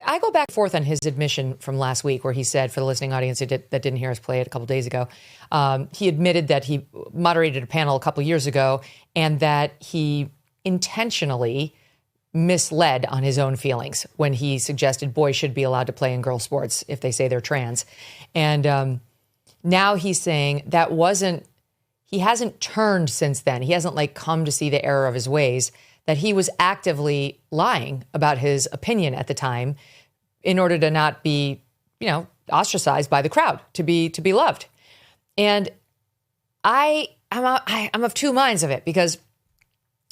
I go back and forth on his admission from last week where he said, for the listening audience that didn't hear us play it a couple days ago, he admitted that he moderated a panel a couple years ago and that he intentionally misled on his own feelings when he suggested boys should be allowed to play in girl sports if they say they're trans. And now he's saying that he hasn't turned since then. He hasn't come to see the error of his ways, that he was actively lying about his opinion at the time in order to not be, ostracized by the crowd, to be loved. And I'm of two minds of it, because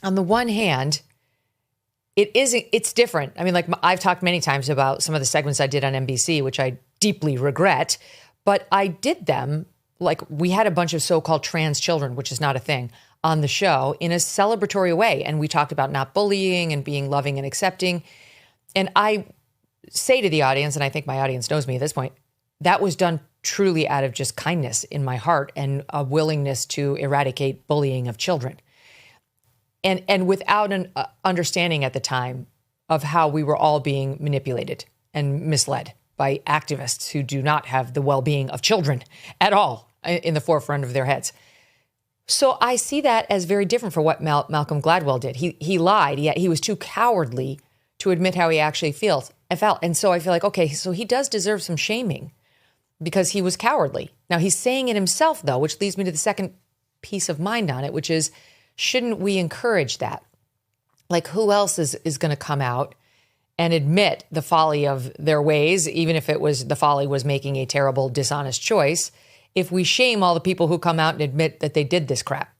on the one hand, it's different. I mean, I've talked many times about some of the segments I did on NBC, which I deeply regret, but I did them we had a bunch of so-called trans children, which is not a thing, on the show in a celebratory way. And we talked about not bullying and being loving and accepting. And I say to the audience, and I think my audience knows me at this point, that was done truly out of just kindness in my heart and a willingness to eradicate bullying of children. And without an understanding at the time of how we were all being manipulated and misled by activists who do not have the well-being of children at all in the forefront of their heads. So I see that as very different from what Malcolm Gladwell did. He lied. He was too cowardly to admit how he actually felt. And so I feel okay, so he does deserve some shaming because he was cowardly. Now he's saying it himself, though, which leads me to the second piece of mind on it, which is, shouldn't we encourage that? Who else is going to come out and admit the folly of their ways, even if the folly was making a terrible, dishonest choice, if we shame all the people who come out and admit that they did this crap?